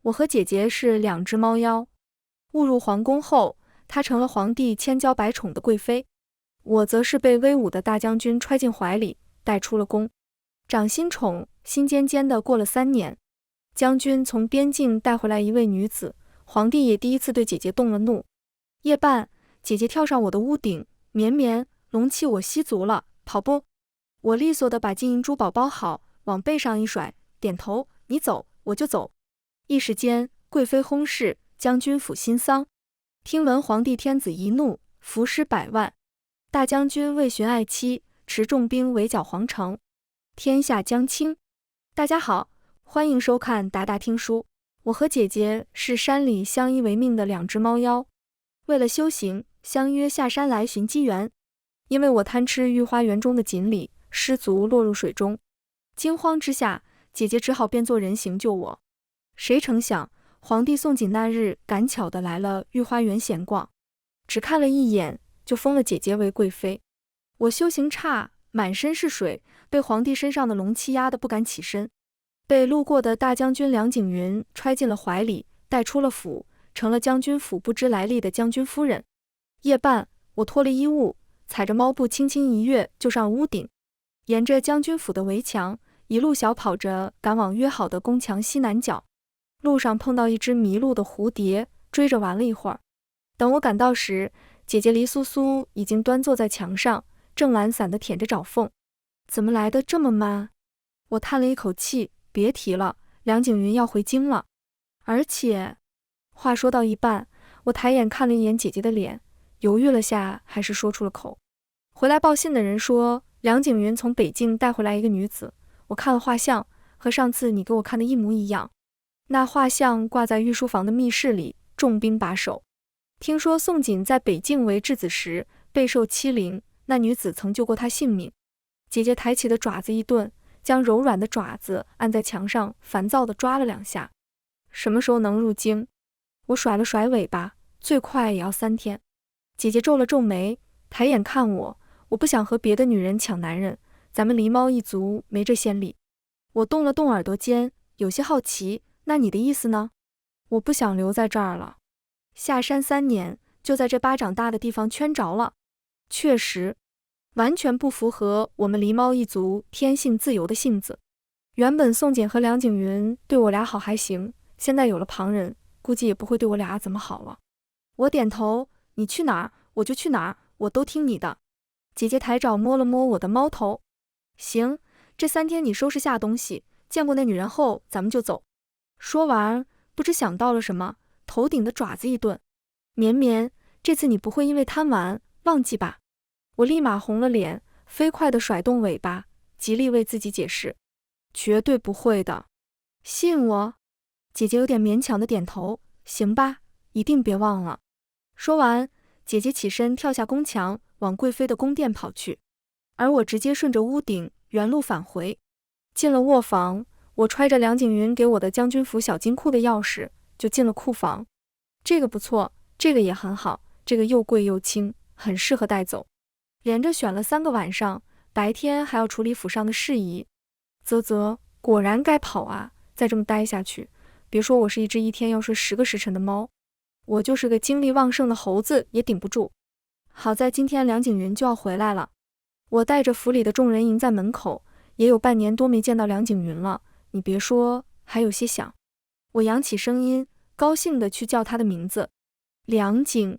我和姐姐是两只猫妖。误入皇宫后，她成了皇帝千娇百宠的贵妃，我则是被威武的大将军揣进怀里，带出了宫。长新宠，心尖尖的过了3年，将军从边境带回来一位女子，皇帝也第一次对姐姐动了怒。夜半，姐姐跳上我的屋顶，绵绵龙气我吸足了，跑不？我利索地把金银珠宝包好，往背上一甩，点头，你走，我就走。一时间，贵妃薨逝，将军府新丧。听闻皇帝天子一怒，伏尸100万。大将军为寻爱妻，持重兵围剿皇城，天下将倾。大家好，欢迎收看达达听书。我和姐姐是山里相依为命的两只猫妖，为了修行，相约下山来寻机缘。因为我贪吃御花园中的锦鲤，失足落入水中，惊慌之下，姐姐只好变作人形救我。谁成想，皇帝送锦那日赶巧的来了御花园闲逛，只看了一眼就封了姐姐为贵妃。我修行差，满身是水，被皇帝身上的龙气压得不敢起身，被路过的大将军梁景云揣进了怀里，带出了府，成了将军府不知来历的将军夫人。夜半，我脱了衣物，踩着猫步轻轻一跃就上屋顶，沿着将军府的围墙一路小跑着赶往约好的宫墙西南角。路上碰到一只迷路的蝴蝶，追着玩了一会儿。等我赶到时，姐姐黎苏苏已经端坐在墙上，正懒散地舔着爪缝。怎么来的这么慢？我叹了一口气，别提了，梁景云要回京了。而且，话说到一半，我抬眼看了一眼姐姐的脸，犹豫了下，还是说出了口。回来报信的人说，梁景云从北境带回来一个女子，我看了画像，和上次你给我看的一模一样。那画像挂在御书房的密室里，重兵把守。听说宋锦在北境为质子时备受欺凌，那女子曾救过他性命。姐姐抬起的爪子一顿，将柔软的爪子按在墙上，烦躁地抓了2下。什么时候能入京？我甩了甩尾巴，最快也要3天。姐姐皱了皱眉，抬眼看我，我不想和别的女人抢男人，咱们狸猫一族没这先例。我动了动耳朵尖，有些好奇，那你的意思呢？我不想留在这儿了。下山3年，就在这巴掌大的地方圈着了。确实，完全不符合我们狸猫一族天性自由的性子。原本宋锦和梁景云对我俩好还行，现在有了旁人，估计也不会对我俩怎么好了。我点头，你去哪儿我就去哪儿，我都听你的。姐姐抬爪摸了摸我的猫头。行，这3天你收拾下东西，见过那女人后咱们就走。说完，不知想到了什么，头顶的爪子一顿。绵绵，这次你不会因为贪玩忘记吧？我立马红了脸，飞快地甩动尾巴，极力为自己解释。绝对不会的，信我。姐姐有点勉强的点头，行吧，一定别忘了。说完，姐姐起身跳下宫墙，往贵妃的宫殿跑去，而我直接顺着屋顶原路返回。进了卧房，我揣着梁景云给我的将军府小金库的钥匙，就进了库房。这个不错，这个也很好，这个又贵又轻，很适合带走。连着选了3个晚上，白天还要处理府上的事宜。果然该跑啊！再这么待下去，别说我是一只一天要睡10个时辰的猫，我就是个精力旺盛的猴子也顶不住。好在今天梁景云就要回来了，我带着府里的众人迎在门口，也有半年多没见到梁景云了。你别说，还有些想。我扬起声音，高兴地去叫他的名字，梁景。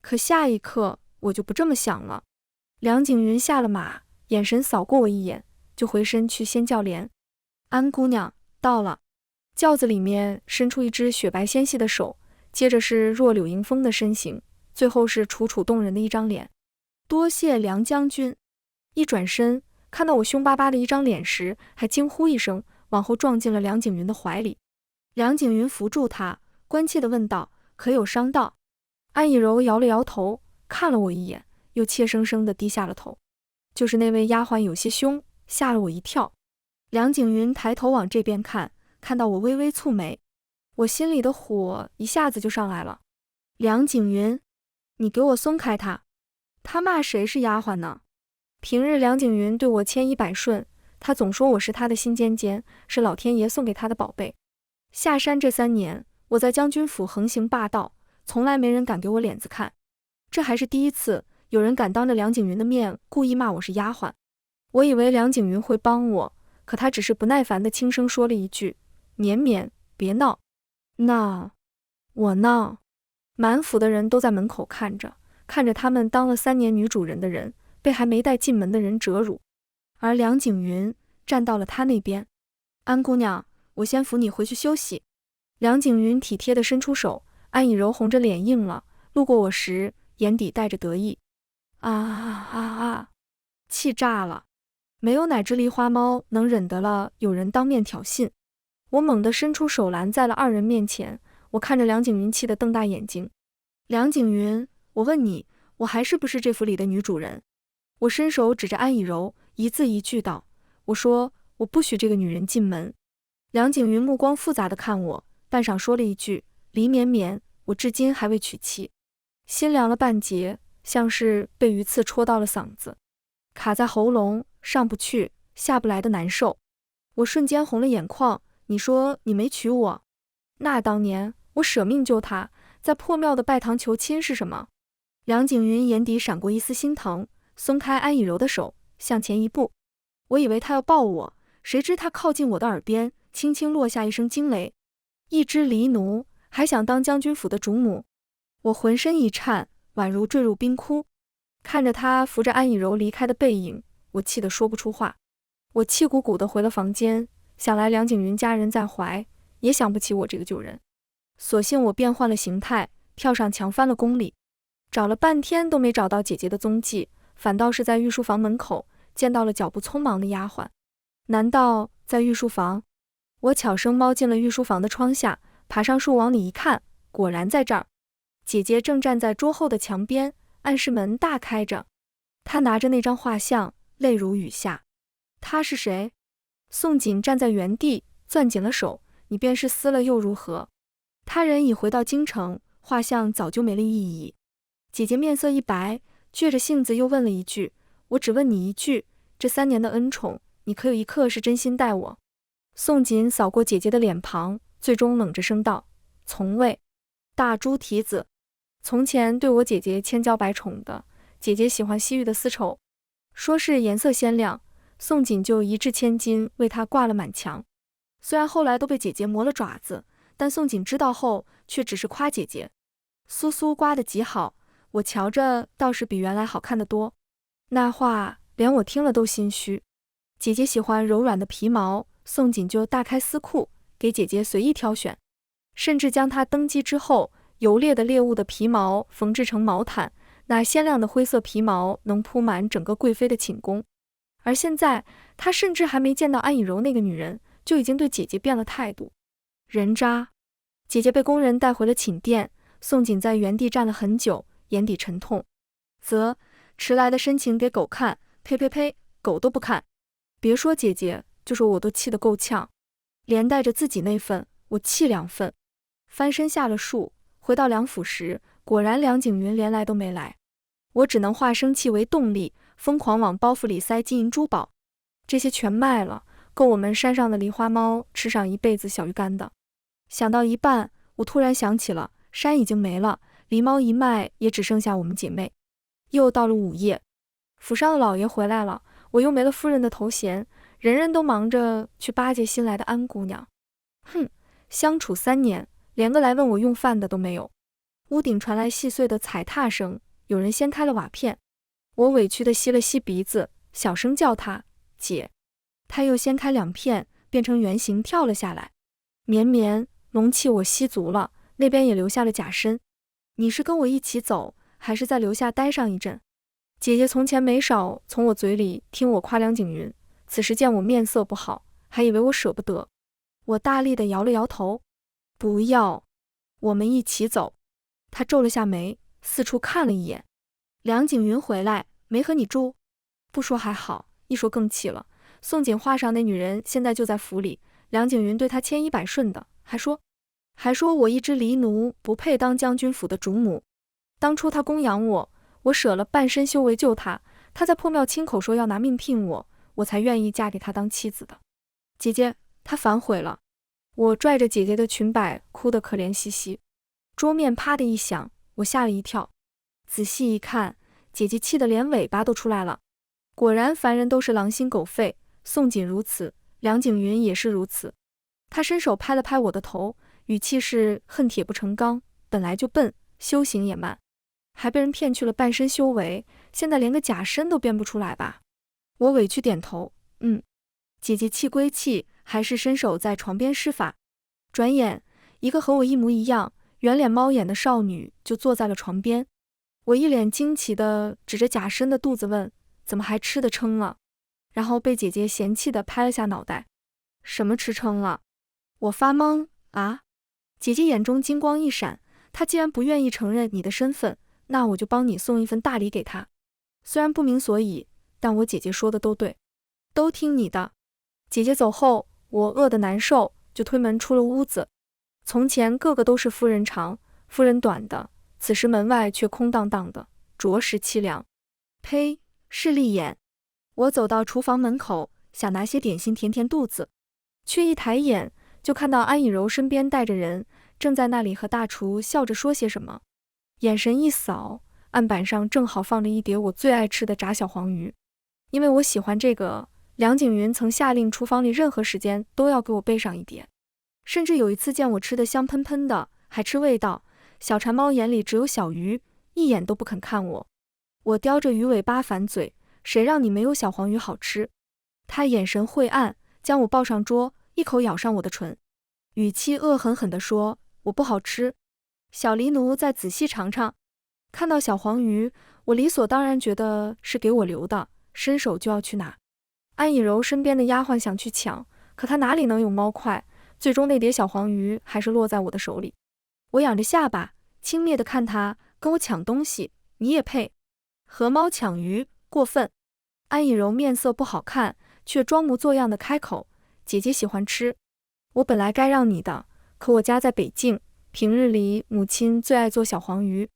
可下一刻，我就不这么想了。梁景云下了马，眼神扫过我一眼，就回身去掀轿帘。安姑娘，到了。轿子里面伸出一只雪白纤细的手，接着是若柳迎风的身形，最后是楚楚动人的一张脸。多谢梁将军。一转身，看到我凶巴巴的一张脸时，还惊呼一声，往后撞进了梁景云的怀里。梁景云扶住他，关切地问道：可有伤到？安以柔摇了摇头，看了我一眼，又怯生生地低下了头。就是那位丫鬟有些凶，吓了我一跳。梁景云抬头往这边看，看到我微微蹙眉，我心里的火一下子就上来了。梁景云，你给我松开他！他骂谁是丫鬟呢？平日梁景云对我千依百顺，他总说我是他的心尖尖，是老天爷送给他的宝贝。下山这3年，我在将军府横行霸道，从来没人敢给我脸子看。这还是第一次，有人敢当着梁景云的面故意骂我是丫鬟。我以为梁景云会帮我，可他只是不耐烦地轻声说了一句：绵绵，别闹。闹？我闹？满府的人都在门口看着他们当了3年女主人的人被还没带进门的人折辱，而梁景云站到了他那边。安姑娘，我先扶你回去休息。梁景云体贴地伸出手，安以柔红着脸应了，路过我时眼底带着得意。气炸了！没有哪只狸花猫能忍得了有人当面挑衅。我猛地伸出手拦在了2人面前，我看着梁景云气得瞪大眼睛。梁景云，我问你，我还是不是这府里的女主人？我伸手指着安以柔，一字一句道：我说我不许这个女人进门。梁景云目光复杂地看我，半晌说了一句：黎绵绵，我至今还未娶妻。心凉了半截，像是被鱼刺戳到了嗓子，卡在喉咙，上不去下不来的难受。我瞬间红了眼眶。你说你没娶我？那当年我舍命救他，在破庙的拜堂求亲是什么？梁景云眼底闪过一丝心疼，松开安以柔的手，向前一步。我以为他要抱我，谁知他靠近我的耳边，轻轻落下一声惊雷：一只狸奴，还想当将军府的主母？我浑身一颤，宛如坠入冰窟。看着他扶着安以柔离开的背影，我气得说不出话。我气鼓鼓地回了房间，想来梁景云家人在怀，也想不起我这个旧人。索性我变换了形态，跳上墙翻了宫里，找了半天都没找到姐姐的踪迹，反倒是在御书房门口见到了脚步匆忙的丫鬟。难道在御书房？我悄声猫进了御书房的窗下，爬上树往里一看，果然在这儿。姐姐正站在桌后的墙边，暗室门大开着，她拿着那张画像，泪如雨下。她是谁？宋锦站在原地，攥紧了手，你便是撕了又如何？他人已回到京城，画像早就没了意义。姐姐面色一白，倔着性子又问了一句：我只问你一句，这3年的恩宠，你可有一刻是真心待我？宋锦扫过姐姐的脸庞，最终冷着声道：从未。大猪蹄子，从前对我姐姐千娇百宠的，姐姐喜欢西域的丝绸，说是颜色鲜亮，宋锦就一掷千金为她挂了满墙。虽然后来都被姐姐磨了爪子，但宋锦知道后却只是夸姐姐苏苏刮得极好，我瞧着倒是比原来好看得多。那话连我听了都心虚。姐姐喜欢柔软的皮毛，宋锦就大开丝库，给姐姐随意挑选，甚至将她登基之后游猎的猎物的皮毛缝制成毛毯，那鲜亮的灰色皮毛能铺满整个贵妃的寝宫。而现在她甚至还没见到安以柔那个女人，就已经对姐姐变了态度。人渣！姐姐被工人带回了寝殿，宋锦在原地站了很久，眼底沉痛。迟来的申请给狗看，呸呸呸，狗都不看。别说姐姐，就说我都气得够呛，连带着自己那份，我气2份。翻身下了树，回到梁府时，果然梁景云连来都没来。我只能化生气为动力，疯狂往包袱里塞金银珠宝，这些全卖了，够我们山上的狸花猫吃上一辈子小鱼干的。想到一半，我突然想起了，山已经没了，狸猫一卖也只剩下我们姐妹。又到了午夜，府上的老爷回来了，我又没了夫人的头衔，人人都忙着去巴结新来的安姑娘。哼，相处3年，连个来问我用饭的都没有。屋顶传来细碎的踩踏声，有人掀开了瓦片。我委屈地吸了吸鼻子，小声叫她姐。她又掀开2片，变成圆形跳了下来。绵绵，龙气我吸足了，那边也留下了假身。你是跟我一起走，还是再留下待上一阵？姐姐从前没少从我嘴里听我夸梁景云，此时见我面色不好，还以为我舍不得。我大力地摇了摇头，不要，我们一起走。她皱了下眉，四处看了一眼。梁景云回来没和你住？不说还好，一说更气了。宋锦画上那女人现在就在府里，梁景云对她千依百顺的，还说我一只狸奴不配当将军府的主母。当初他供养我，我舍了半身修为救他，他在破庙亲口说要拿命聘我，我才愿意嫁给他当妻子的。姐姐，他反悔了。我拽着姐姐的裙摆，哭得可怜兮兮。桌面啪的一响，我吓了一跳，仔细一看，姐姐气得连尾巴都出来了。果然凡人都是狼心狗肺，宋锦如此，梁景云也是如此。他伸手拍了拍我的头，语气是恨铁不成钢，本来就笨，修行也慢，还被人骗去了半身修为，现在连个假身都变不出来吧。我委屈点头，姐姐气归气，还是伸手在床边施法。转眼，一个和我一模一样、圆脸猫眼的少女就坐在了床边。我一脸惊奇地指着假身的肚子问：“怎么还吃得撑了？”然后被姐姐嫌弃地拍了下脑袋：“什么吃撑了？”我发懵啊！姐姐眼中金光一闪，她既然不愿意承认你的身份，那我就帮你送一份大礼给她。虽然不明所以，但我姐姐说的都对，都听你的。姐姐走后，我饿得难受，就推门出了屋子。从前个个都是夫人长，夫人短的，此时门外却空荡荡的，着实凄凉。呸！势利眼！我走到厨房门口，想拿些点心填填肚子，却一抬眼就看到安以柔身边带着人，正在那里和大厨笑着说些什么。眼神一扫，案板上正好放着一碟我最爱吃的炸小黄鱼。因为我喜欢这个，梁景云曾下令厨房里任何时间都要给我备上一碟，甚至有一次见我吃得香喷喷的，还吃味道，小馋猫眼里只有小鱼，一眼都不肯看我。我叼着鱼尾巴反嘴，谁让你没有小黄鱼好吃？他眼神晦暗，将我抱上桌，一口咬上我的唇，语气恶狠狠地说：“我不好吃，小狸奴再仔细尝尝。”看到小黄鱼，我理所当然觉得是给我留的，伸手就要去拿。安以柔身边的丫鬟想去抢，可她哪里能有猫快，最终那碟小黄鱼还是落在我的手里。我仰着下巴，轻蔑地看她跟我抢东西，你也配？和猫抢鱼，过分！安以柔面色不好看，却装模作样的开口：“姐姐喜欢吃，我本来该让你的，可我家在北境，平日里母亲最爱做小黄鱼，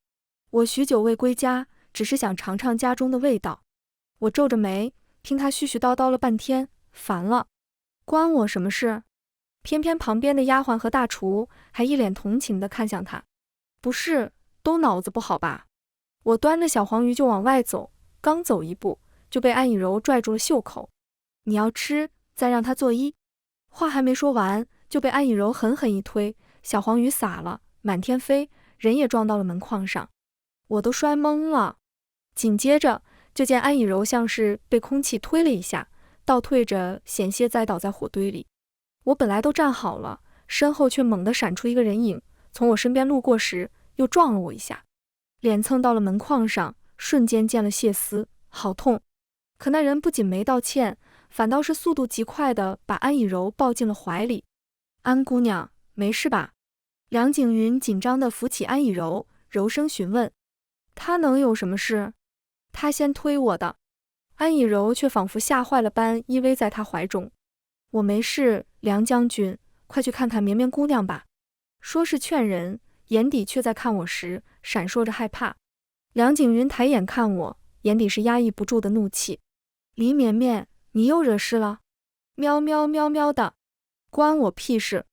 我许久未归家，只是想尝尝家中的味道。”我皱着眉，听他絮絮叨叨了半天，烦了。关我什么事？偏偏旁边的丫鬟和大厨还一脸同情地看向他。不是，都脑子不好吧？我端着小黄鱼就往外走，刚走一步，就被安以柔拽住了袖口。你要吃，再让他做揖。话还没说完，就被安以柔狠狠一推，小黄鱼洒了，满天飞，人也撞到了门框上。我都摔懵了。紧接着，就见安以柔像是被空气推了一下，倒退着险些栽倒在火堆里。我本来都站好了，身后却猛地闪出一个人影，从我身边路过时又撞了我一下，脸蹭到了门框上，瞬间见了血丝，好痛。可那人不仅没道歉，反倒是速度极快地把安以柔抱进了怀里。安姑娘，没事吧？梁景云紧张地扶起安以柔，柔声询问。她能有什么事？她先推我的。安以柔却仿佛吓坏了般依偎在他怀中。我没事，梁将军，快去看看绵绵姑娘吧。说是劝人，眼底却在看我时闪烁着害怕。梁景云抬眼看我，眼底是压抑不住的怒气。黎绵绵，你又惹事了？喵喵喵喵的，关我屁事。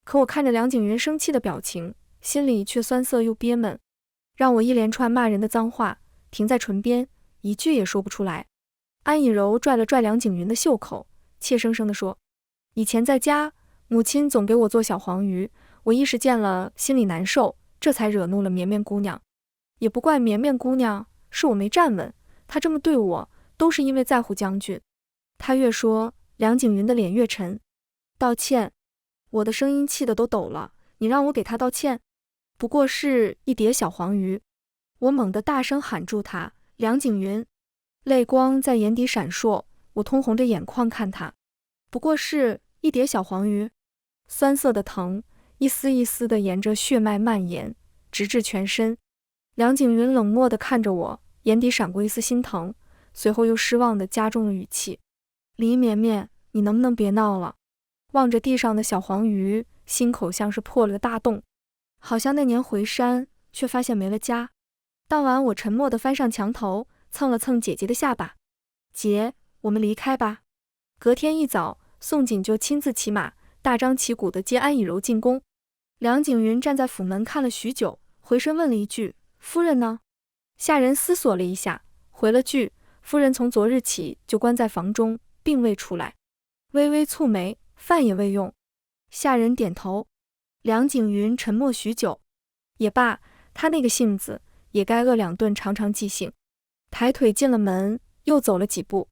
可我看着梁景云生气的表情，心里却酸涩又憋闷，让我一连串骂人的脏话停在唇边，一句也说不出来。安以柔拽了拽梁景云的袖口，怯生生地说：“以前在家，母亲总给我做小黄鱼，我一时见了心里难受，这才惹怒了绵绵姑娘。也不怪绵绵姑娘，是我没站稳，她这么对我，都是因为在乎将军。”她越说，梁景云的脸越沉。道歉？我的声音气得都抖了。你让我给她道歉？不过是一碟小黄鱼。我猛地大声喊住她：“梁景云！”泪光在眼底闪烁，我通红着眼眶看她。不过是一碟小黄鱼。酸涩的疼一丝一丝地沿着血脉蔓延，直至全身。梁景云冷漠地看着我，眼底闪过一丝心疼，随后又失望地加重了语气：“黎绵绵，你能不能别闹了？”望着地上的小黄鱼，心口像是破了个大洞，好像那年回山却发现没了家。当晚我沉默地翻上墙头，蹭了蹭姐姐的下巴：“姐，我们离开吧。”隔天一早，宋锦就亲自骑马大张旗鼓地接安以柔进宫。梁景云站在府门看了许久，回身问了一句：“夫人呢？”下人思索了一下，回了句：“夫人从昨日起就关在房中，并未出来。”微微蹙眉，饭也未用。下人点头。梁景云沉默许久，也罢，他那个性子也该饿2顿尝尝记性。抬腿进了门，又走了几步，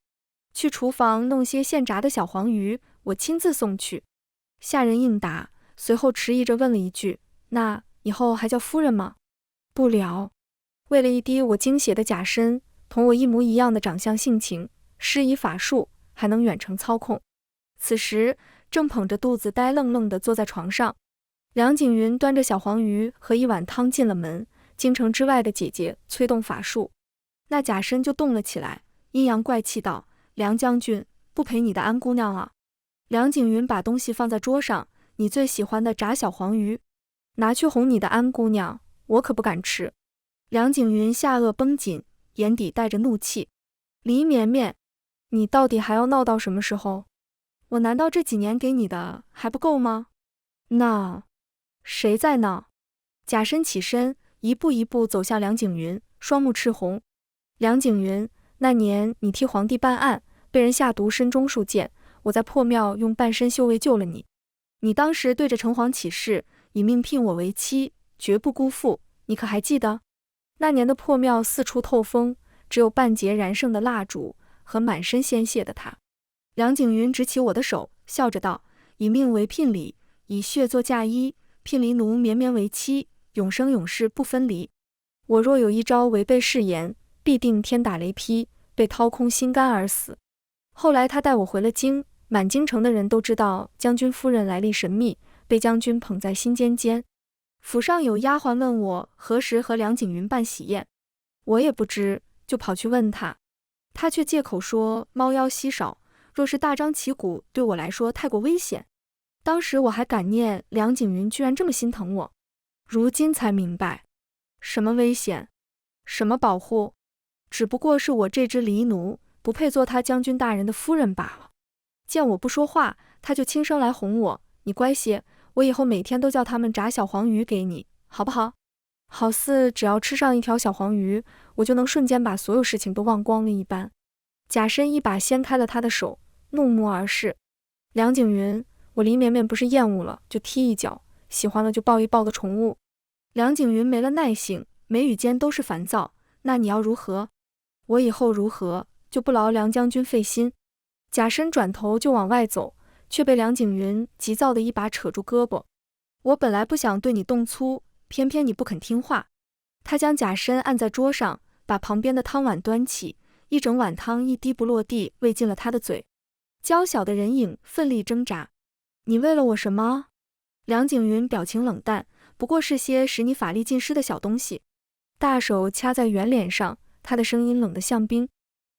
去厨房弄些现炸的小黄鱼，我亲自送去。下人应答，随后迟疑着问了一句：“那以后还叫夫人吗？”不了。为了一滴我精血的假身，同我一模一样的长相性情，施以法术，还能远程操控。此时正捧着肚子呆愣愣地坐在床上。梁景云端着小黄鱼和一碗汤进了门，京城之外的姐姐催动法术，那假身就动了起来，阴阳怪气道：“梁将军，不陪你的安姑娘了。”梁景云把东西放在桌上：“你最喜欢的炸小黄鱼，拿去哄你的安姑娘，我可不敢吃。”梁景云下颚绷紧，眼底带着怒气：“黎绵绵，你到底还要闹到什么时候？我难道这几年给你的还不够吗？”“闹？谁在闹？”假身起身，一步一步走向梁景云，双目赤红。“梁景云，那年你替皇帝办案，被人下毒身中数箭，我在破庙用半身绣卫救了你。你当时对着城隍起誓，以命聘我为妻，绝不辜负，你可还记得？那年的破庙四处透风，只有半截燃盛的蜡烛和满身鲜血的他。”梁景云执起我的手，笑着道：“以命为聘礼，以血做嫁衣，聘离奴绵绵为妻，永生永世不分离。我若有一朝违背誓言，必定天打雷劈，被掏空心肝而死。”后来他带我回了京，满京城的人都知道将军夫人来历神秘，被将军捧在心尖尖。府上有丫鬟问我何时和梁景云办喜宴，我也不知，就跑去问他，他却借口说猫妖稀少，若是大张旗鼓对我来说太过危险。当时我还感念梁景云居然这么心疼我，如今才明白，什么危险，什么保护，只不过是我这只狸奴不配做他将军大人的夫人罢了。见我不说话，他就轻声来哄我：“你乖些，我以后每天都叫他们炸小黄鱼给你，好不好？”好似只要吃上一条小黄鱼，我就能瞬间把所有事情都忘光了一般。假身一把掀开了他的手，怒目而视：“梁景云，我黎绵绵不是厌恶了就踢一脚，喜欢了就抱一抱的宠物。”梁景云没了耐性，眉宇间都是烦躁：“那你要如何？我以后如何，就不劳梁将军费心。”假身转头就往外走，却被梁景云急躁的一把扯住胳膊：“我本来不想对你动粗，偏偏你不肯听话。”他将假身按在桌上，把旁边的汤碗端起，一整碗汤一滴不落地喂进了他的嘴。娇小的人影奋力挣扎：“你喂了我什么？”梁景云表情冷淡：“不过是些使你法力尽失的小东西。”大手掐在圆脸上，他的声音冷得像冰：“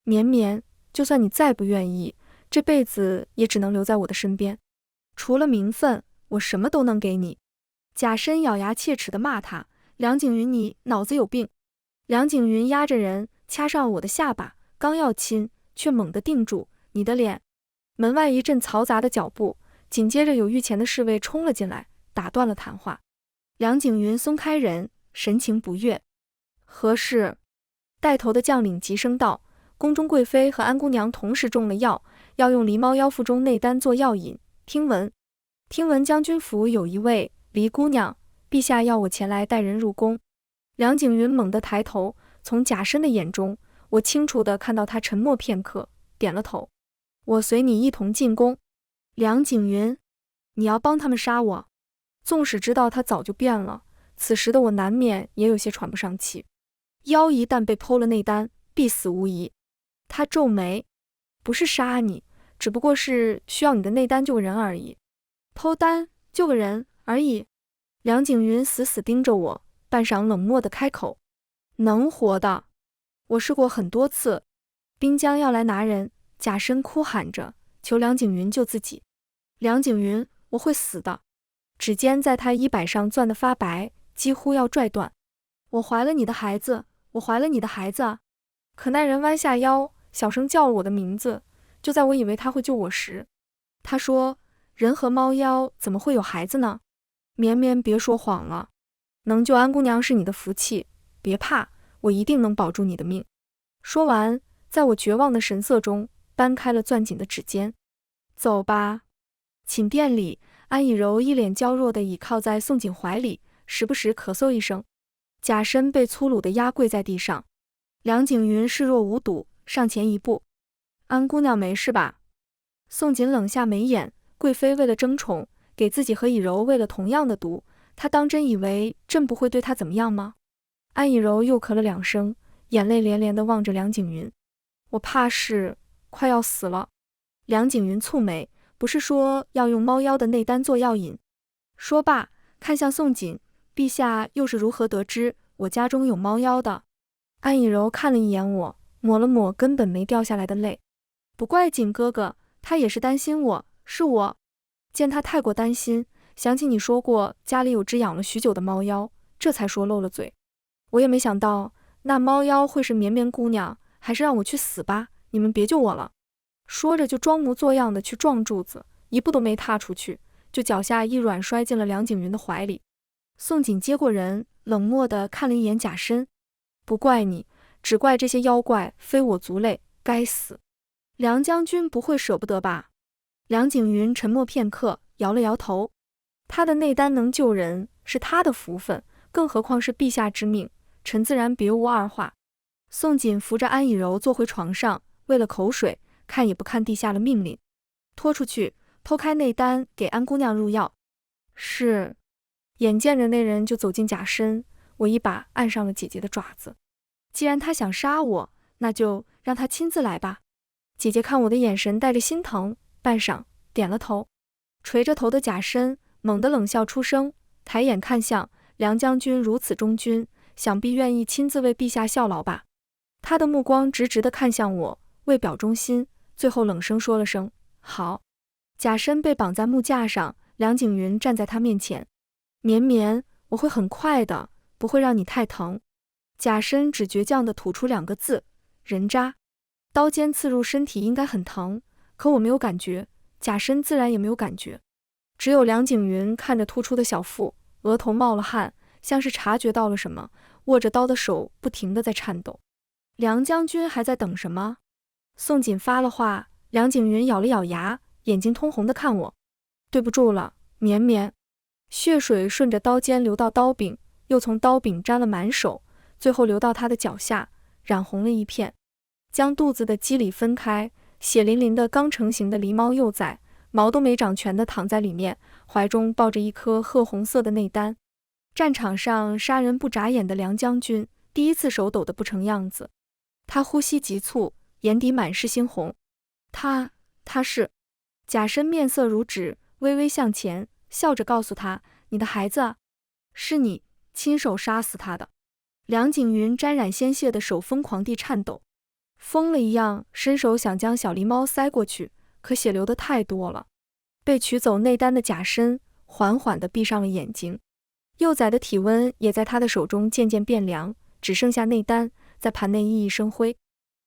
绵绵，就算你再不愿意，这辈子也只能留在我的身边。除了名分，我什么都能给你。”假身咬牙切齿地骂他：“梁景云，你脑子有病！”梁景云压着人，掐上我的下巴，刚要亲，却猛地定住：“你的脸！”门外一阵嘈杂的脚步，紧接着有御前的侍卫冲了进来，打断了谈话。梁景云松开人，神情不悦：“何事？”带头的将领急声道：“宫中贵妃和安姑娘同时中了药，要用狸猫妖腹中内丹做药引。听闻将军府有一位狸姑娘，陛下要我前来带人入宫。”梁景云猛地抬头，从假身的眼中，我清楚地看到他沉默片刻，点了头：“我随你一同进宫。”梁景云，你要帮他们杀我？纵使知道他早就变了，此时的我难免也有些喘不上气。妖一旦被剖了内丹，必死无疑。他皱眉：“不是杀你，只不过是需要你的内丹救个人而已。”“剖丹救个人而已？”梁景云死死盯着我，半晌冷漠地开口：“能活的，我试过很多次。”兵将要来拿人，假身哭喊着求梁景云救自己：“梁景云，我会死的。”指尖在他衣摆上攥得发白，几乎要拽断：“我怀了你的孩子，我怀了你的孩子啊！”可那人弯下腰，小声叫了我的名字，就在我以为他会救我时，他说：“人和猫妖怎么会有孩子呢？绵绵别说谎了，能救安姑娘是你的福气，别怕，我一定能保住你的命。说完，在我绝望的神色中，搬开了攥紧的指尖。走吧。寝殿里，安以柔一脸娇弱地倚靠在宋锦怀里，时不时咳嗽一声。假身被粗鲁地压跪在地上，梁景云视若无睹，上前一步：“安姑娘没事吧？”宋锦冷下眉眼，贵妃为了争宠，给自己和以柔喂了同样的毒，她当真以为朕不会对她怎么样吗？安以柔又咳了2声，眼泪连连地望着梁景云：“我怕是快要死了。”梁景云蹙眉：“不是说要用猫妖的内丹做药引？”说罢，看向宋锦：“陛下又是如何得知我家中有猫妖的？”安以柔看了一眼我，抹了抹根本没掉下来的泪：“不怪锦哥哥，他也是担心我，是我。”见他太过担心，想起你说过家里有只养了许久的猫妖，这才说漏了嘴。我也没想到那猫妖会是绵绵姑娘，还是让我去死吧，你们别救我了。说着就装模作样的去撞柱子，一步都没踏出去，就脚下一软摔进了梁景云的怀里。宋锦接过人，冷漠地看了一眼假身：“不怪你，只怪这些妖怪非我族类，该死。梁将军不会舍不得吧？”梁景云沉默片刻，摇了摇头：“他的内丹能救人，是他的福分，更何况是陛下之命，臣自然别无二话。”宋锦扶着安以柔坐回床上，喂了口水，看也不看地下了命令：“拖出去，剖开内丹，给安姑娘入药。”是。眼见着那人就走进假身，我一把按上了姐姐的爪子。既然他想杀我，那就让他亲自来吧。姐姐看我的眼神带着心疼，半晌点了头。垂着头的假身猛地冷笑出声，抬眼看向梁将军，如此忠君，想必愿意亲自为陛下效劳吧。他的目光直直地看向我，为表忠心，最后冷声说了声好。假身被绑在木架上，梁景云站在他面前：“绵绵，我会很快的，不会让你太疼。”假身只倔强地吐出2个字：“人渣。”刀尖刺入身体应该很疼，可我没有感觉，假身自然也没有感觉。只有梁景云看着突出的小腹，额头冒了汗，像是察觉到了什么，握着刀的手不停地在颤抖。梁将军还在等什么？宋锦发了话。梁景云咬了咬牙，眼睛通红地看我：“对不住了，绵绵。”血水顺着刀尖流到刀柄，又从刀柄沾了满手，最后流到他的脚下，染红了一片。将肚子的肌理分开，血淋淋的刚成型的狸猫幼崽，毛都没长全的躺在里面，怀中抱着一颗褐红色的内丹。战场上杀人不眨眼的梁将军，第一次手抖得不成样子。他呼吸急促，眼底满是猩红。他是……假身面色如纸，微微向前，笑着告诉他：“你的孩子，是你亲手杀死他的。”梁景云沾染鲜血的手疯狂地颤抖，疯了一样伸手想将小狸猫塞过去，可血流得太多了。被取走内丹的假身缓缓地闭上了眼睛，幼崽的体温也在他的手中渐渐变凉，只剩下内丹在盘内熠熠生辉。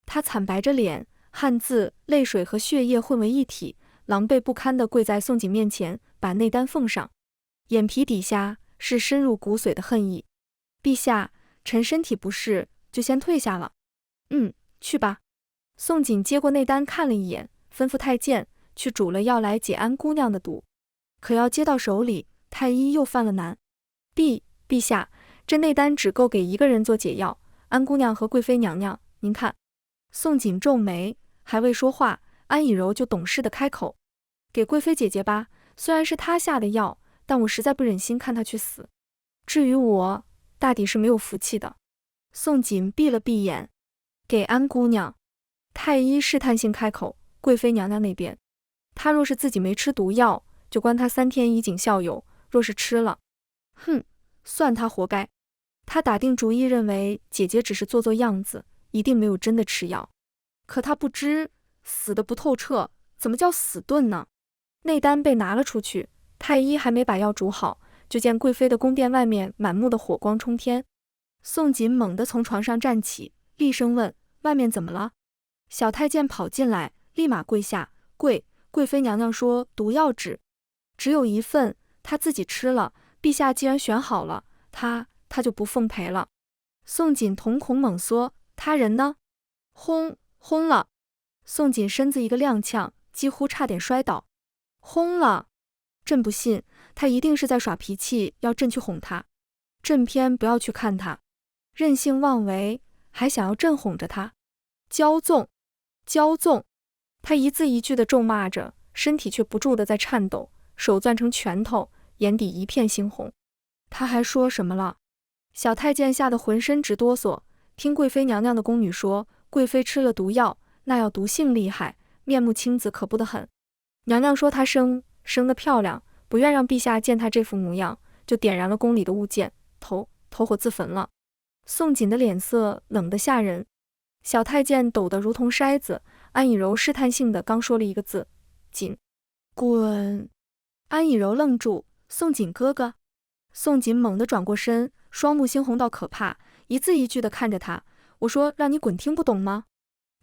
他惨白着脸，汗渍、泪水和血液混为一体，狼狈不堪地跪在宋锦面前，把内丹奉上。眼皮底下是深入骨髓的恨意：“陛下，臣身体不适，就先退下了。”“去吧。”宋锦接过内丹看了一眼，吩咐太监去煮了药来解安姑娘的毒。可要接到手里，太医又犯了难：“陛下，这内丹只够给1个人做解药，安姑娘和贵妃娘娘，您看。”宋锦皱眉，还未说话，安以柔就懂事地开口：“给贵妃姐姐吧，虽然是她下的药，但我实在不忍心看她去死。至于我，大抵是没有福气的。”宋锦闭了闭眼：“给安姑娘。”太医试探性开口：“贵妃娘娘那边，她若是自己没吃毒药，就关她3天以儆效尤；若是吃了，算她活该。”他打定主意，认为姐姐只是做做样子，一定没有真的吃药。可他不知，死得不透彻，怎么叫死顿呢？内丹被拿了出去，太医还没把药煮好，就见贵妃的宫殿外面满目的火光冲天。宋锦猛地从床上站起，厉声问：“外面怎么了？”小太监跑进来，立马跪下：“贵妃娘娘说毒药止。”只有一份，他自己吃了。陛下既然选好了，他就不奉陪了。宋锦瞳孔猛缩，他人呢？轰了！宋锦身子一个踉跄，几乎差点摔倒。轰了！朕不信，他一定是在耍脾气，要朕去哄他。朕偏不要去看他，任性妄为，还想要朕哄着他。骄纵！他一字一句地咒骂着，身体却不住地在颤抖，手攥成拳头，眼底一片猩红。他还说什么了？小太监吓得浑身直哆嗦，听贵妃娘娘的宫女说，贵妃吃了毒药，那药毒性厉害，面目青紫，可怖得很。娘娘说她生得漂亮，不愿让陛下见她这副模样，就点燃了宫里的物件，投火自焚了。宋锦的脸色冷得吓人，小太监抖得如同筛子。安以柔试探性的刚说了一个字：锦。滚！安以柔愣住，宋锦哥哥。宋锦猛地转过身，双目猩红到可怕，一字一句地看着他。我说让你滚，听不懂吗？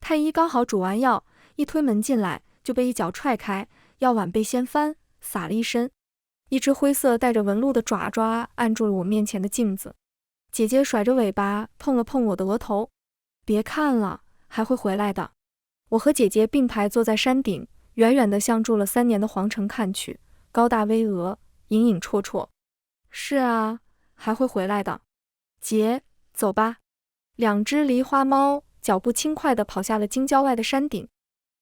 太医刚好煮完药，一推门进来，就被一脚踹开，药碗被掀翻，洒了一身。一只灰色带着纹路的爪爪按住了我面前的镜子。姐姐甩着尾巴碰了碰我的额头，别看了，还会回来的。我和姐姐并排坐在山顶，远远地向住了3年的皇城看去，高大巍峨，隐隐绰绰。是啊，还会回来的。姐，走吧。2只狸花猫脚步轻快地跑下了京郊外的山顶。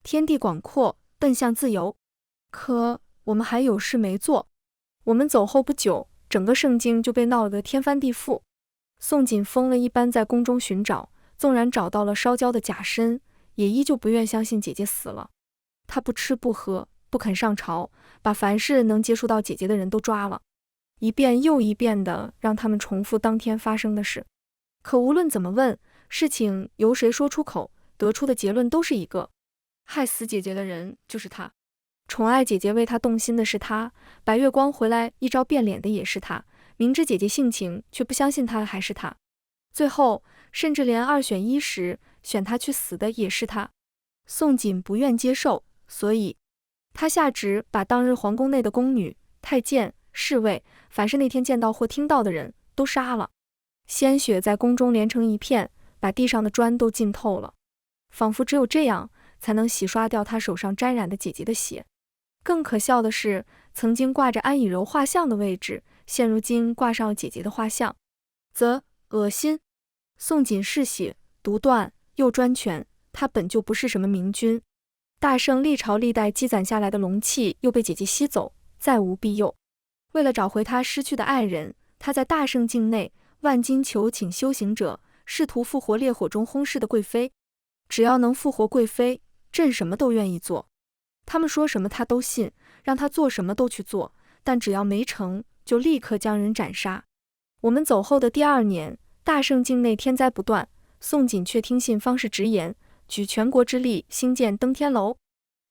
天地广阔，奔向自由。可我们还有事没做。我们走后不久，整个盛京就被闹了个天翻地覆。宋锦疯了一般在宫中寻找，纵然找到了烧焦的假身，也依旧不愿相信姐姐死了。他不吃不喝，不肯上朝，把凡是能接触到姐姐的人都抓了，一遍又一遍的让他们重复当天发生的事。可无论怎么问，事情由谁说出口，得出的结论都是一个：害死姐姐的人就是他，宠爱姐姐为他动心的是他，白月光回来一朝变脸的也是他，明知姐姐性情却不相信他的还是他，最后甚至连2选1时选他去死的也是他。宋锦不愿接受，所以他下旨把当日皇宫内的宫女、太监、侍卫，凡是那天见到或听到的人都杀了。鲜血在宫中连成一片，把地上的砖都浸透了，仿佛只有这样才能洗刷掉他手上沾染的姐姐的血。更可笑的是，曾经挂着安以柔画像的位置，现如今挂上了姐姐的画像，则恶心。宋锦嗜血、独断又专权，他本就不是什么明君。大圣历朝历代积攒下来的龙气又被姐姐吸走，再无庇佑。为了找回他失去的爱人，他在大圣境内万金求请修行者，试图复活烈火中轰逝的贵妃。只要能复活贵妃，朕什么都愿意做。他们说什么他都信，让他做什么都去做，但只要没成，就立刻将人斩杀。我们走后的第2年，大圣境内天灾不断，宋锦却听信方士直言，举全国之力兴建登天楼，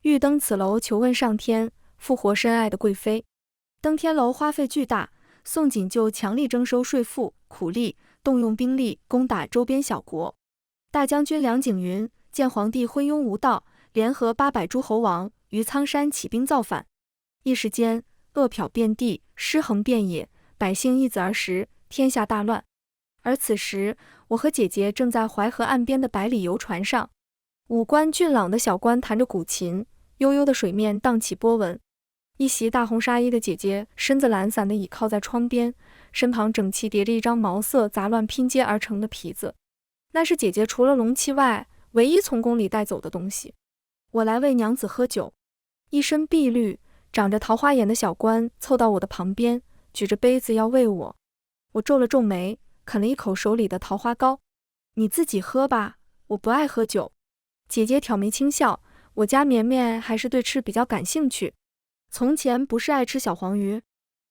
欲登此楼求问上天，复活深爱的贵妃。登天楼花费巨大，宋锦就强力征收税赋，苦力动用兵力攻打周边小国。大将军梁景云见皇帝昏庸无道，联合800诸侯王于苍山起兵造反，一时间恶殍遍地，尸横遍野，百姓易子而食，天下大乱。而此时，我和姐姐正在淮河岸边的百里游船上，五官俊朗的小官弹着古琴，悠悠的水面荡起波纹。一袭大红纱衣的姐姐身子懒散地倚靠在窗边，身旁整齐叠着一张毛色杂乱拼接而成的皮子，那是姐姐除了龙气外唯一从宫里带走的东西。我来为娘子喝酒。一身碧绿长着桃花眼的小官凑到我的旁边，举着杯子要喂我。我皱了皱眉，啃了一口手里的桃花糕。你自己喝吧，我不爱喝酒。姐姐挑眉轻笑，我家绵绵还是对吃比较感兴趣。从前不是爱吃小黄鱼，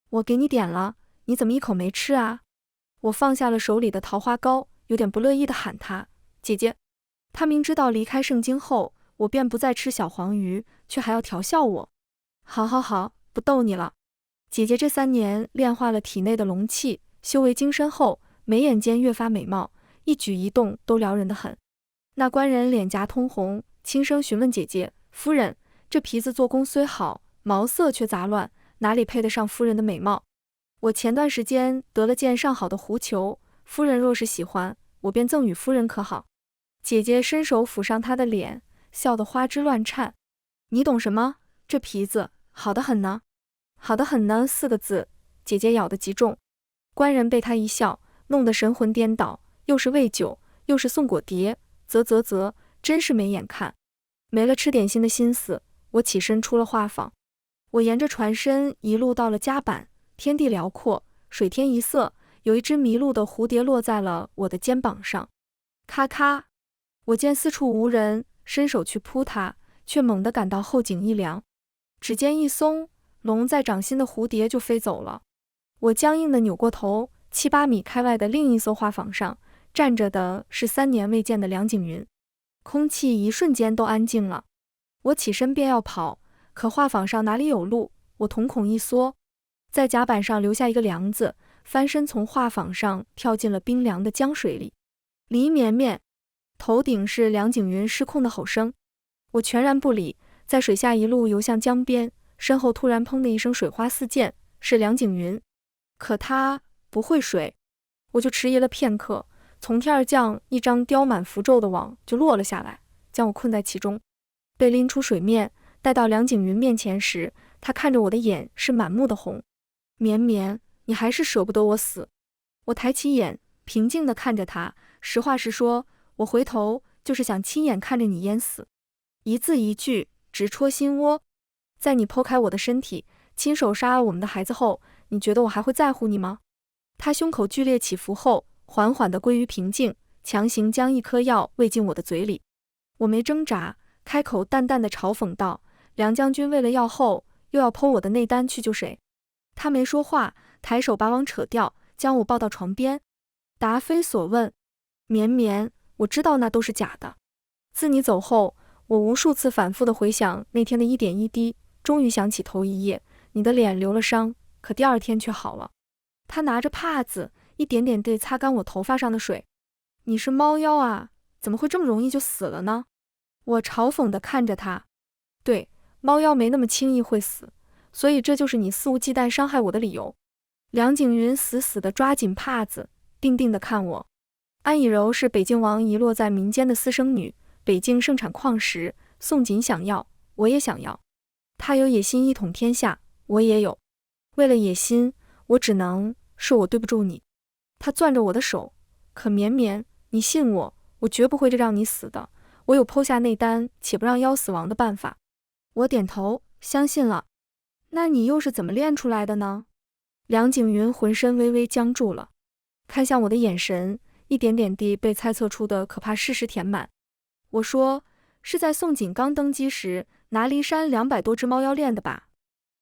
我给你点了，你怎么一口没吃啊？我放下了手里的桃花糕，有点不乐意地喊她，姐姐。她明知道离开圣经后，我便不再吃小黄鱼，却还要调笑我。好，不逗你了。姐姐这3年炼化了体内的龙气，修为精深后，眉眼间越发美貌，一举一动都撩人得很。那官人脸颊通红，轻声询问姐姐，夫人，这皮子做工虽好，毛色却杂乱，哪里配得上夫人的美貌？我前段时间得了件上好的狐裘，夫人若是喜欢，我便赠与夫人可好？姐姐伸手抚上她的脸，笑得花枝乱颤。你懂什么？这皮子好得很呢。好得很呢4个字，姐姐咬得极重。官人被她一笑，弄得神魂颠倒，又是喂酒，又是送果碟，啧，真是没眼看。没了吃点心的心思，我起身出了画舫。我沿着船身一路到了甲板，天地辽阔，水天一色，有一只迷路的蝴蝶落在了我的肩膀上。咔咔，我见四处无人，伸手去扑它，却猛地感到后颈一凉，指尖一松，笼在掌心的蝴蝶就飞走了。我僵硬地扭过头，7、8米开外的另一艘画舫上站着的是3年未见的梁景云。空气一瞬间都安静了。我起身便要跑，可画舫上哪里有路，我瞳孔一缩，在甲板上留下一个梁子，翻身从画舫上跳进了冰凉的江水里。黎绵绵，头顶是梁景云失控的吼声。我全然不理，在水下一路游向江边，身后突然砰的一声水花四溅，是梁景云。可他不会水，我就迟疑了片刻，从天而降一张雕满符咒的网就落了下来，将我困在其中。被拎出水面，待到梁景云面前时，他看着我的眼是满目的红。绵绵，你还是舍不得我死。我抬起眼，平静地看着他，实话实说，我回头就是想亲眼看着你淹死。一字一句，直戳心窝。在你剖开我的身体，亲手杀了我们的孩子后，你觉得我还会在乎你吗？他胸口剧烈起伏后，缓缓地归于平静，强行将一颗药喂进我的嘴里。我没挣扎，开口淡淡的嘲讽道：梁将军为了药后，又要剖我的内丹去救谁？他没说话，抬手把网扯掉，将我抱到床边。答非所问。绵绵，我知道那都是假的。自你走后，我无数次反复地回想那天的一点一滴，终于想起头一夜，你的脸留了伤，可第2天却好了。他拿着帕子，一点点地擦干我头发上的水。你是猫妖啊，怎么会这么容易就死了呢？我嘲讽地看着他。对，猫妖没那么轻易会死，所以这就是你肆无忌惮伤害我的理由。梁景云死死地抓紧帕子，定定地看我。安以柔是北境王遗落在民间的私生女，北境盛产矿石，宋锦想要，我也想要。他有野心一统天下，我也有。为了野心，我只能是我对不住你。他攥着我的手，可绵绵，你信我，我绝不会让你死的。我有剖下内丹，且不让妖死亡的办法。我点头，相信了。那你又是怎么练出来的呢？梁景云浑身微微僵住了，看向我的眼神一点点地被猜测出的可怕事实填满。我说，是在宋锦刚登基时，拿骊山200多只猫妖练的吧？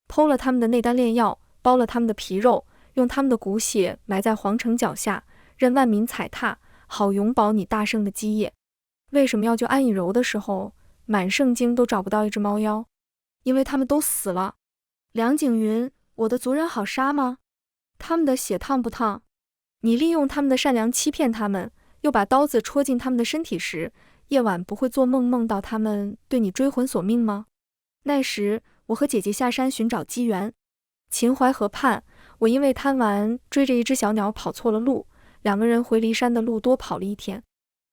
剖了他们的内丹炼药，剥了他们的皮肉，用他们的骨血埋在皇城脚下，任万民踩踏，好永保你大圣的基业。为什么要救安以柔的时候，满圣经都找不到一只猫妖？因为他们都死了。梁景云，我的族人好杀吗？他们的血烫不烫？你利用他们的善良欺骗他们，又把刀子戳进他们的身体时，夜晚不会做梦梦到他们对你追魂索命吗？那时我和姐姐下山寻找机缘，秦淮河畔，我因为贪玩追着一只小鸟跑错了路，2个人回骊山的路多跑了1天，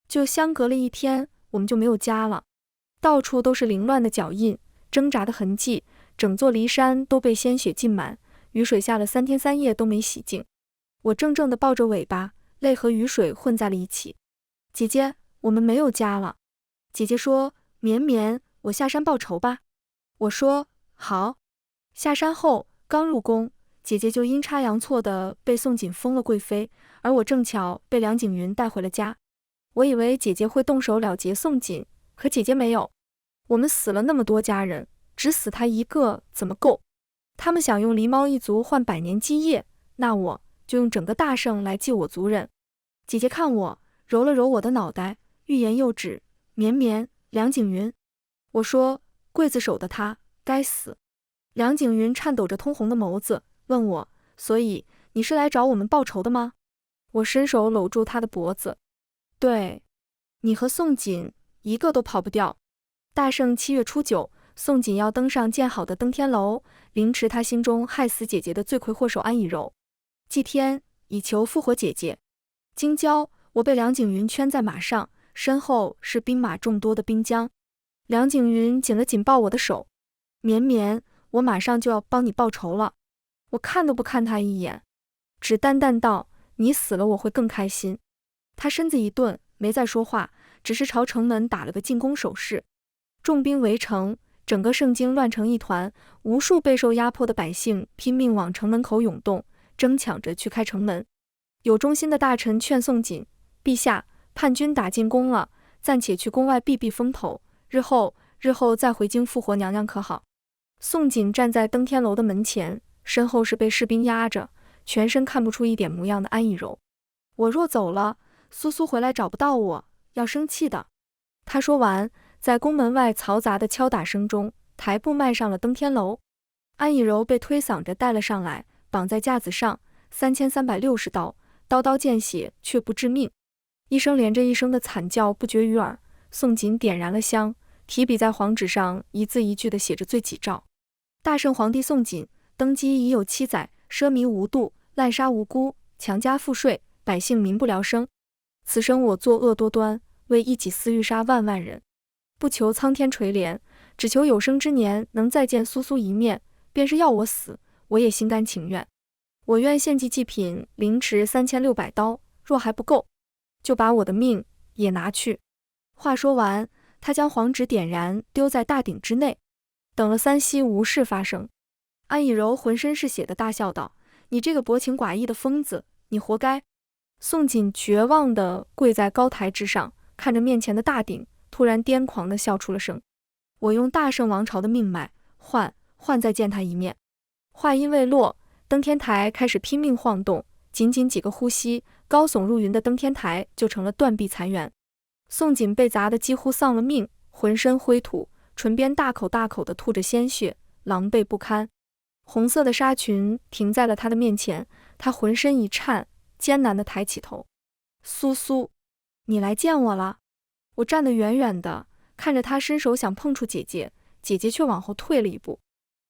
就相隔了1天，我们就没有家了。到处都是凌乱的脚印，挣扎的痕迹，整座骊山都被鲜血浸满，雨水下了3天3夜都没洗净。我怔怔地抱着尾巴，泪和雨水混在了一起。姐姐，我们没有家了。姐姐说，绵绵，我下山报仇吧。我说，好。下山后，刚入宫，姐姐就阴差阳错地被宋锦封了贵妃，而我正巧被梁景云带回了家。我以为姐姐会动手了结宋锦，可姐姐没有。我们死了那么多家人，只死她一个怎么够？他们想用狸猫一族换100年基业，那我就用整个大圣来祭我族人。姐姐看我，揉了揉我的脑袋，欲言又止。绵绵，梁景云。我说，刽子手的他该死。梁景云颤抖着通红的眸子问我，所以你是来找我们报仇的吗？我伸手搂住他的脖子。对，你和宋锦一个都跑不掉。大圣7月初9，宋锦要登上建好的登天楼，凌迟他心中害死姐姐的罪魁祸首安以柔。祭天，以求复活姐姐。京郊，我被梁景云圈在马上，身后是兵马众多的滨江。梁景云紧了紧抱我的手，绵绵，我马上就要帮你报仇了。我看都不看他一眼，只淡淡道：你死了我会更开心。他身子一顿，没再说话，只是朝城门打了个进攻手势。众兵围城，整个盛京乱成一团，无数备受压迫的百姓拼命往城门口涌动，争抢着去开城门。有忠心的大臣劝宋锦：陛下，叛军打进宫了，暂且去宫外避避风头，日后再回京复活娘娘可好？宋锦站在登天楼的门前，身后是被士兵压着，全身看不出一点模样的安以柔。我若走了，苏苏回来找不到我，要生气的。他说完，在宫门外嘈杂的敲打声中，抬步迈上了登天楼。安以柔被推搡着带了上来，绑在架子上，3360刀，刀刀见血，却不致命。一声连着一声的惨叫不绝于耳。宋锦点燃了香，提笔在黄纸上一字一句地写着罪己诏。大圣皇帝宋锦登基已有7载，奢靡无度，滥杀无辜，强加赋税，百姓民不聊生。此生我作恶多端，为一己私欲杀万万人，不求苍天垂怜，只求有生之年能再见苏苏一面，便是要我死，我也心甘情愿。我愿献祭祭品凌迟3600刀，若还不够，就把我的命也拿去。话说完，他将黄纸点燃，丢在大鼎之内。等了3息，无事发生。安以柔浑身是血的大笑道：你这个薄情寡义的疯子，你活该。宋锦绝望地跪在高台之上，看着面前的大鼎，突然癫狂地笑出了声。我用大圣王朝的命脉换再见他一面。话音未落，登天台开始拼命晃动，仅仅几个呼吸，高耸入云的登天台就成了断壁残垣。宋锦被砸得几乎丧了命，浑身灰土，唇边大口大口地吐着鲜血，狼狈不堪。红色的纱裙停在了他的面前，他浑身一颤，艰难地抬起头。苏苏，你来见我了。我站得远远的，看着他伸手想碰触姐姐，姐姐却往后退了一步。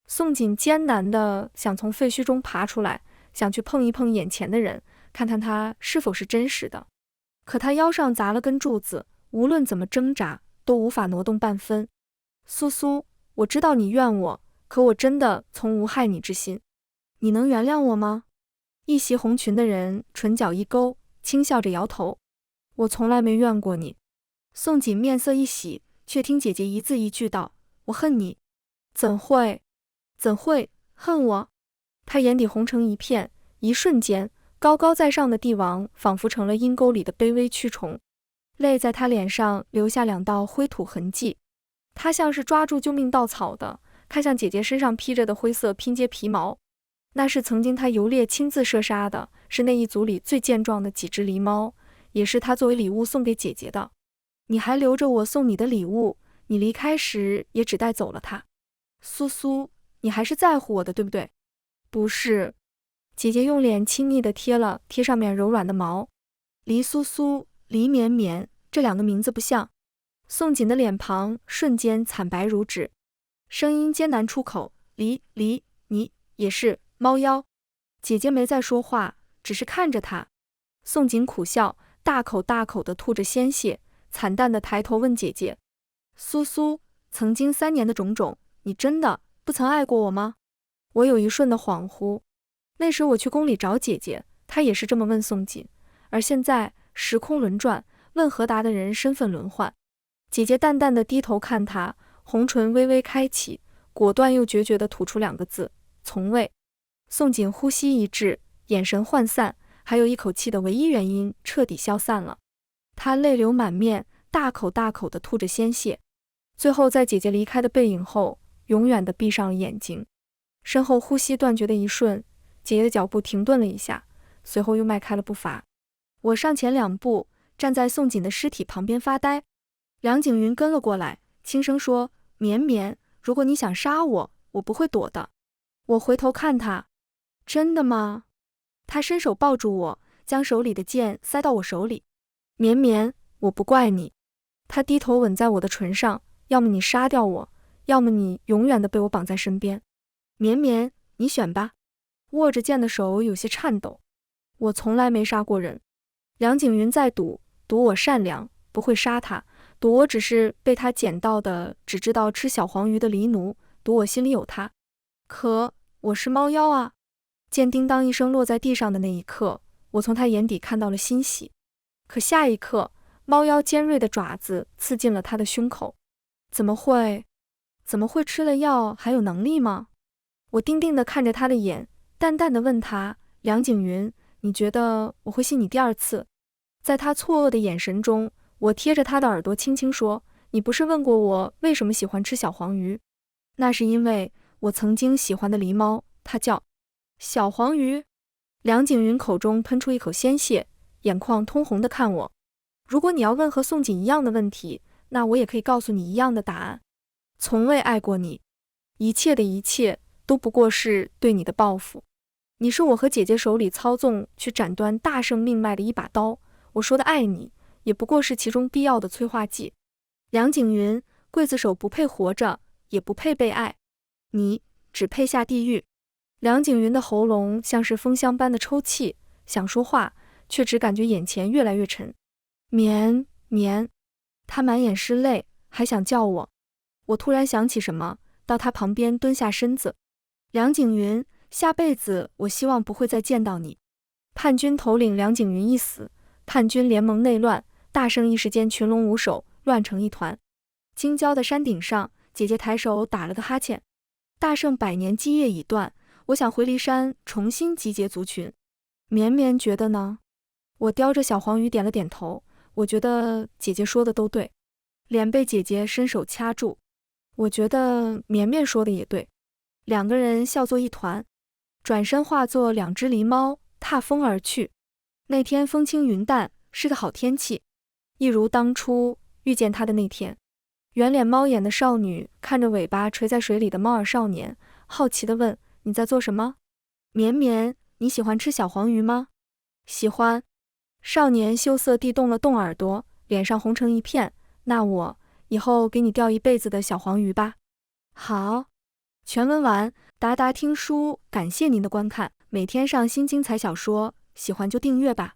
宋锦艰难地想从废墟中爬出来，想去碰一碰眼前的人，看看他是否是真实的。可他腰上砸了根柱子，无论怎么挣扎，都无法挪动半分。苏苏，我知道你怨我，可我真的从无害你之心。你能原谅我吗？一袭红裙的人唇角一勾，轻笑着摇头。我从来没怨过你。宋锦面色一喜，却听姐姐一字一句道：我恨你。怎会恨我？他眼底红成一片，一瞬间，高高在上的帝王仿佛成了阴沟里的卑微蛆虫，泪在他脸上留下2道灰土痕迹。他像是抓住救命稻草的，看向姐姐身上披着的灰色拼接皮毛，那是曾经他游猎亲自射杀的，是那一族里最健壮的几只狸猫，也是他作为礼物送给姐姐的。你还留着我送你的礼物，你离开时也只带走了它。苏苏，你还是在乎我的，对不对？不是。姐姐用脸亲昵地贴上面柔软的毛。黎苏苏、黎绵绵，这2个名字不像。宋锦的脸庞瞬间惨白如纸，声音艰难出口：黎，你也是猫妖。姐姐没再说话，只是看着他。宋锦苦笑，大口大口地吐着鲜血，惨淡地抬头问姐姐：苏苏，曾经3年的种种，你真的不曾爱过我吗？我有一瞬的恍惚，那时我去宫里找姐姐，她也是这么问宋锦，而现在时空轮转，问何答的人身份轮换。姐姐淡淡地低头看他，红唇微微开启，果断又决绝地吐出2个字：从未。宋锦呼吸一滞，眼神涣散，还有一口气的唯一原因彻底消散了。他泪流满面，大口大口地吐着鲜血，最后在姐姐离开的背影后，永远地闭上了眼睛。身后呼吸断绝的一瞬，姐姐的脚步停顿了一下，随后又迈开了步伐。我上前2步，站在宋锦的尸体旁边发呆。梁景云跟了过来，轻声说：绵绵，如果你想杀我，我不会躲的。我回头看他，真的吗？他伸手抱住我，将手里的剑塞到我手里。绵绵，我不怪你。他低头吻在我的唇上，要么你杀掉我，要么你永远的被我绑在身边。绵绵，你选吧。握着剑的手有些颤抖。我从来没杀过人。梁景云在赌我善良，不会杀他，赌我只是被他捡到的只知道吃小黄鱼的狸奴，赌我心里有他。可我是猫妖啊！剑叮当一声落在地上的那一刻，我从他眼底看到了欣喜。可下一刻，猫妖尖锐的爪子刺进了他的胸口。怎么会吃了药还有能力吗？我定定地看着他的眼，淡淡地问他，梁景云，你觉得我会信你第二次？在他错愕的眼神中，我贴着他的耳朵轻轻说，你不是问过我为什么喜欢吃小黄鱼？那是因为我曾经喜欢的狸猫，它叫小黄鱼。梁景云口中喷出一口鲜血，眼眶通红地看我。如果你要问和宋锦一样的问题，那我也可以告诉你一样的答案。从未爱过你，一切的一切都不过是对你的报复。你是我和姐姐手里操纵去斩断大圣命脉的一把刀，我说的爱你，也不过是其中必要的催化剂。梁景云，刽子手不配活着，也不配被爱，你只配下地狱。梁景云的喉咙像是风箱般的抽泣，想说话，却只感觉眼前越来越沉。绵绵，他满眼是泪，还想叫我。我突然想起什么，到他旁边蹲下身子。梁景云，下辈子我希望不会再见到你。叛军头领梁景云一死，叛军联盟内乱，大圣一时间群龙无首，乱成一团。京郊的山顶上，姐姐抬手打了个哈欠。大圣100年基业已断，我想回骊山重新集结族群。绵绵觉得呢？我叼着小黄鱼点了点头，我觉得姐姐说的都对。脸被姐姐伸手掐住。我觉得绵绵说的也对。两个人笑作一团，转身化作2只狸猫，踏风而去。那天风轻云淡，是个好天气，一如当初遇见他的那天。圆脸猫眼的少女看着尾巴垂在水里的猫耳少年，好奇地问，你在做什么？绵绵，你喜欢吃小黄鱼吗？喜欢。少年羞涩地动了动耳朵，脸上红成一片，那我以后给你钓一辈子的小黄鱼吧。好。全文完，达达听书感谢您的观看，每天上新精彩小说，喜欢就订阅吧。